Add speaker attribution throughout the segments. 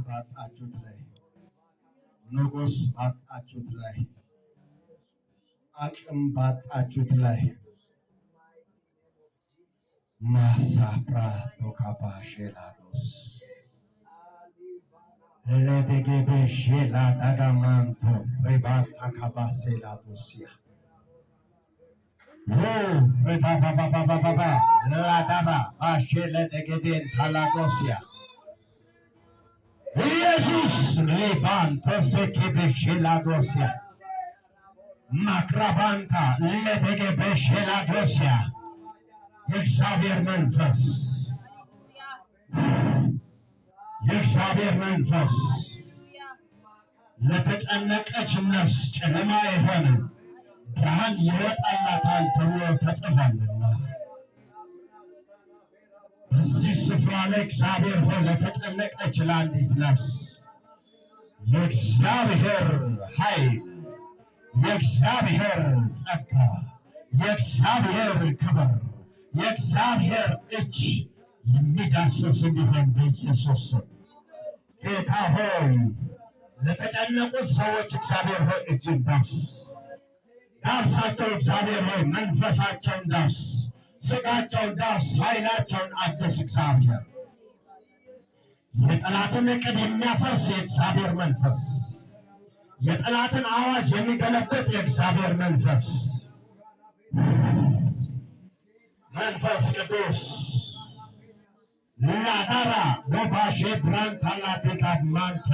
Speaker 1: ባጣችሁት ላይ ንጉሥ ባጣችሁት ላይ አቅም ባጣችሁት ላይ ማሳፕራ ቶካባ ሼላዶስ ለደገቤ ሼላ ዳጋማንቶ ሪባት አካባሴላዶስያ ሪባባባባባባ ላዳባ አሼለ ደገቤን ታላዶስያ ኢየሱስ ሊባን ተሰኬቤ ሼላዶስያ ማክራባንታ ለደገቤ ሼላዶስያ የእግዚአብሔር መንፈስ የእግዚአብሔር መንፈስ ለተጨነቀች ነፍስ ጨለማ የሆነ ብርሃን ይወጣላታል ተብሎ ተጽፏልና በዚህ ስፍራ ላይ እግዚአብሔር ሆይ ለተጨነቀች ለአንዲት ነፍስ የእግዚአብሔር ኃይል፣ የእግዚአብሔር ጸጋ፣ የእግዚአብሔር ክብር፣ የእግዚአብሔር እጅ የሚዳስስ እንዲሆን በኢየሱስ ስም ጌታ ሆይ ለተጨነቁት ሰዎች እግዚአብሔር ሆይ እጅን ዳብስ፣ ዳብሳቸው። እግዚአብሔር ሆይ መንፈሳቸውን ዳብስ፣ ስጋቸውን ዳብስ፣ ኃይላቸውን አድስ። እግዚአብሔር የጠላትን ዕቅድ የሚያፈርስ የእግዚአብሔር መንፈስ፣ የጠላትን አዋጅ የሚገለብጥ የእግዚአብሔር መንፈስ መንፈስ ቅዱስ ላዳራ ወባሼ ብራንታላቴካ ማንቶ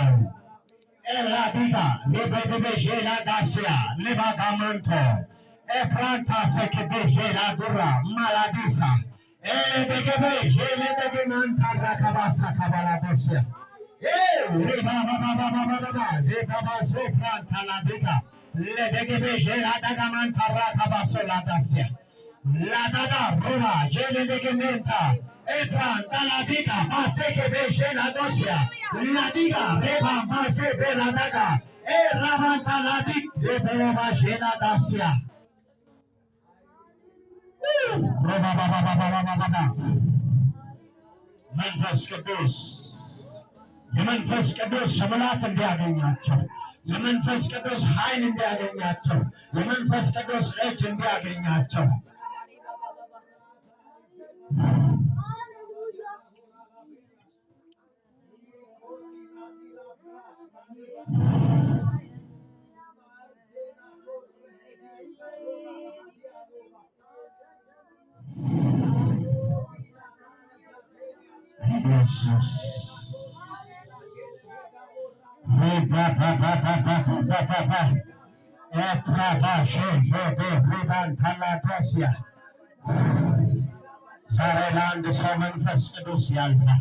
Speaker 1: ኤላዲጋ ሌበደበሼላ ዳስያ ሌባጋማንቶ ኤፕራንታ ሰክቤ ሼላ ዱራ ማላዲሳ ኤሌደገቤ ሼሌደገማንታራ ከባሳ ካባላዶስያ ሌባባባባባባባ ሌባባሴ ፕራንታላዲጋ ሌደገቤ ሼላ ዳጋማንታራ ከባሶ ላዳስያ ላዳዳ ሩባ ሼሌደገሜንታ Ebran taladika maseke beshela dosia ladika reba mase beladaga raban taladik reba shela dasia reba baba መንፈስ ቅዱስ የመንፈስ ቅዱስ ሽምላት እንዲያገኛቸው የመንፈስ ቅዱስ ኃይል እንዲያገኛቸው የመንፈስ ቅዱስ እጅ እንዲያገኛቸው Jesus. ዛሬ ለአንድ ሰው መንፈስ ቅዱስ ያልፋል።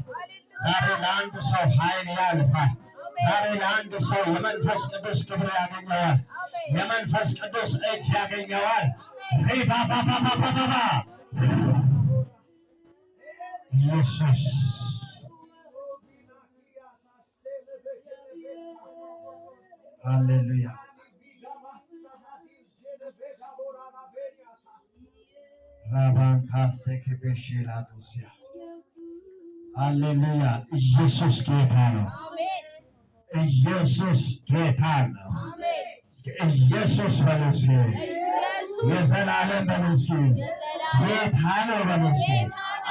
Speaker 1: ዛሬ ለአንድ ሰው ኃይል ያልፋል። ዛሬ ለአንድ ሰው የመንፈስ ቅዱስ ክብር ያገኘዋል። የመንፈስ ቅዱስ እጅ ያገኘዋል። ሪባባባባባባ ኢየሱስ ሃሌሉያ ራባን ካሴከበሽላዱሲያ ሃሌሉያ ኢየሱስ ጌታ ነው። ኢየሱስ ጌታ ነው። ኢየሱስ በሉሲ የዘላለም በሉሲ ጌታ ነው በሉሲ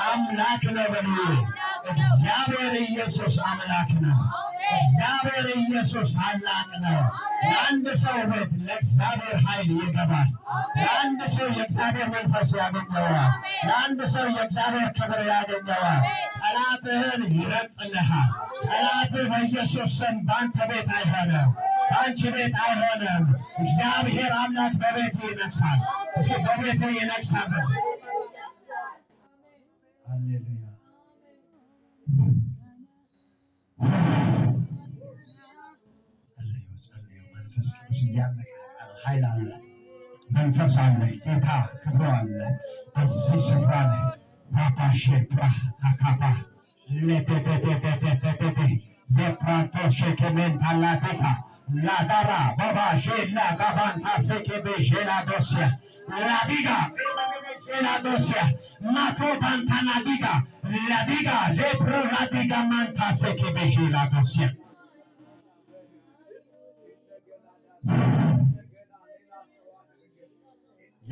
Speaker 1: አምላክ ነው በሉ። እግዚአብሔር ኢየሱስ አምላክ ነው። እግዚአብሔር ኢየሱስ ታላቅ ነው። ለአንድ ሰው ቤት ለእግዚአብሔር ኃይል ይገባል። ለአንድ ሰው የእግዚአብሔር መንፈስ ያገኘዋል። ለአንድ ሰው የእግዚአብሔር ክብር ያገኘዋል። ጠላትህን ይረጥልሃል። ጠላትህ በኢየሱስ ስም በአንተ ቤት አይሆንም፣ በአንቺ ቤት አይሆንም። እግዚአብሔር አምላክ በቤት ይነግሳል። እስኪ በቤት ይነግሳል። ሃሌሉያ መንፈስ ቅዱስ እያለቀ ኃይል አለ፣ መንፈስ አለ፣ ጌታ ክብሮ አለ። በዚህ ስፍራ ላይ ፓፓሼ ፕራ ታካፓ ለተተተተተተ ዘፕራንቶ ሸከሜን ታላቴታ ላዳራ ባባ ሼላ ጋባንታ ሰከቤ ሼላ ዶሲያ ላዲጋ ሼላ ዶሲያ ማክሮ ባንታና ዲጋ ላዲጋ ዜፕሮ ላዲጋ ማንታ ሰከቤ ሼላ ዶሲያ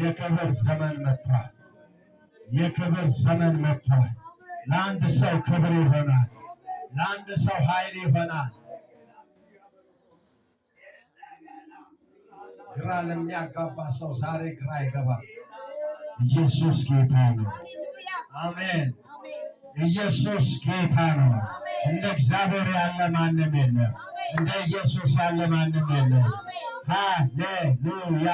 Speaker 1: የክብር ዘመን መጥቷል። የክብር ዘመን መጥቷል። ለአንድ ሰው ክብር ይሆናል። ለአንድ ሰው ኃይል ይሆናል። ግራ ለሚያጋባ ሰው ዛሬ ግራ ይገባል። ኢየሱስ ጌታ ነው። አሜን። ኢየሱስ ጌታ ነው። እንደ እግዚአብሔር ያለ ማንም የለም። እንደ ኢየሱስ ያለ ማንም የለም። ሃሌሉያ